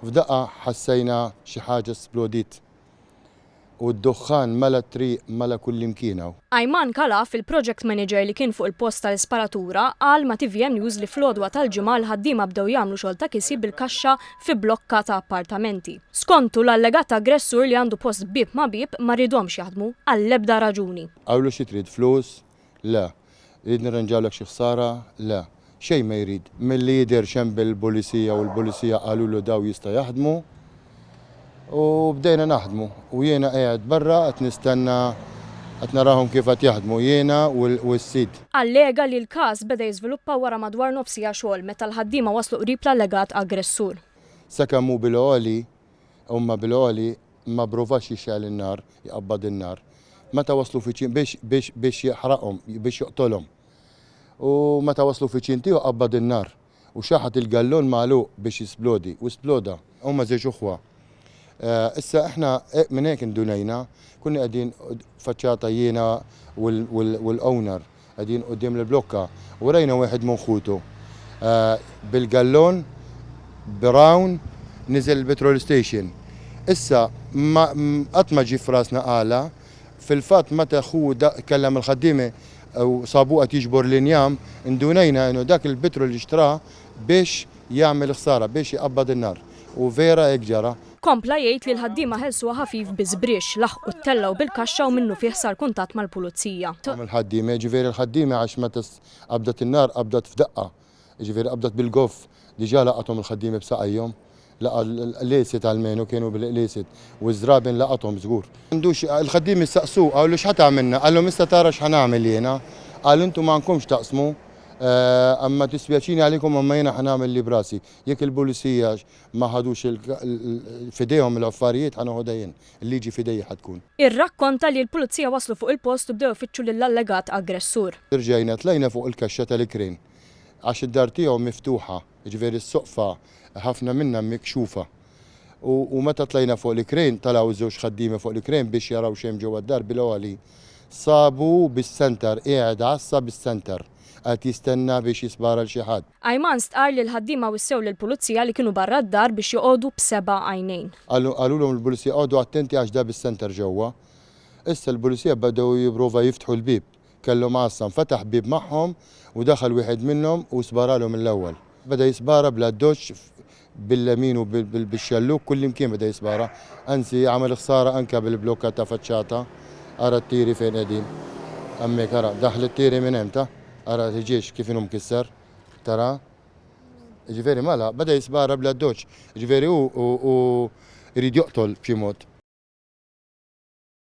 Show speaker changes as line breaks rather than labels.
في دقة حسينا شي حاجة سبلوديت والدخان ملا الطريق ملا كل مكينة.
Ajman Kala fil-project manager li kien fuq il-post tal-isparatura qal ma' TVN News li fl-għodwa tal-ġimgħa l-ħaddiema bdew jagħmlu xogħol ta' kisib bil-kaxxa fi blokka ta' appartamenti. Skontu l-allegat aggressur li għandu post bib ma' bib ma rridhomx jaħdmu għall-ebda raġuni.
Għawlu xi trid flus? Le. Rid nirranġawlek xi ħsara? Le. Xejn ma jrid. Milli jidher xem bil-pulizija u l-pulizija qalulu daw jista' jaħdmu u bdejna naħdmu u jiena qiegħed barra qed nistenna qed narahom kif qed jaħdmu jiena u s-sid.
Allega li l-każ beda jiżviluppa wara madwar nofsija xogħol meta l-ħaddiema waslu qrib l-allegat aggressur.
Sakemm hu bil-għoli huma bil-għoli ma provax jixgħel in-nar, jqabbad in-nar. Meta waslu fiċin biex jeħraqhom, biex joqtolhom. U meta waslu fiċin tiegħu qabbad in-nar u xaħat il-gallon magħluq biex jisplodi u sploda. Huma żewġ uħwa. Issa aħna minn hekk indunajna kunna qegħdin faċċata jiena wal-owner qegħdin quddiem il-blokka u rajna wieħed minn ħutu bil-gallon brown niżel il-petrol station. Issa qatt ma ġie frasna qala fil-fatt meta ħu kellem il-ħaddiemi u sabu qed jiġbor l-injam indunajna inhu dak il-petrol li xtra biex jagħmel ħsara biex jqabbad in-nar u vera hekk ġara.
Kompla jgħid li l-ħaddiema ħelsu ħafif biżbriex laħqu t-tellaw bil-kaxxa u minnu fih sar kuntatt mal-pulizija.
Il-ħaddiema ġifieri l-ħaddiema għax meta qabdet in-nar qabdet f'daqqa. Ġifieri qabdet bil-goff diġà laqathom il-ħaddiema b'saqajhom. Laqa l-qliesiet għalmenu kienu bil-qliesiet u żrabin laqathom żgur. Għandux il-ħaddiema issaqsu qawlu x'ħat għamilna, qallhom issa tara x'ħanagħmel jiena, qal intom ma għandkomx taqsmu. Amma tispjaċini għalikom amma jena ħanamel li brasi. Jekk il-pulizija ma ħadux fidejhom l-affarijiet ħanaħodha jien. Il-liġi fidejja ħatkun.
Irrakkonta li l-pulizija waslu fuq il-post u bdew ifittxu lill-allegat aggressur.
Irġajna tlejna fuq il-kaxxa tal-ikrin għax id-dar tiegħu miftuħa, ġifieri s-soqfa ħafna minnha mikxufa. U meta tlejna fuq l-ikrin talgħu żewġ ħaddiema fuq l-ikrin biex jaraw xejn ġewwa d-dar bil-għali. Sabu bis-center, qiegħed għassa bis-center. Għat jistenna biex jisbara l-xi ħadd.
Ajman stqar li l-ħaddiema wissew lill-pulizija li kienu barra d-dar biex joqogħdu b'seba' għajnejn.
Qalulhom il-pulizija qogħdu attenti għax da bis-center ġewwa. Issa l-pulizija bdew jipprova jiftħu l-bib. Kellhom għassa nfetaħ bib magħhom u daħal wieħed minnhom u sbaralhom mill-ewwel. Beda jisbara bla doċċ bil-lemin u bil-xelluk kull imkien beda jisbara. Anzi għamel ħsara anke bil-blokka ta' faċċata. Ara t-tieri fejn qegħdin. Hemmhekk ara daħlet t-tieri minn hemm ta' ara tiġiex kif inhom kisser, tara. Ġifieri mala, beda jisbara bla doċċ. Ġifieri u jrid joqtol b'xi mod.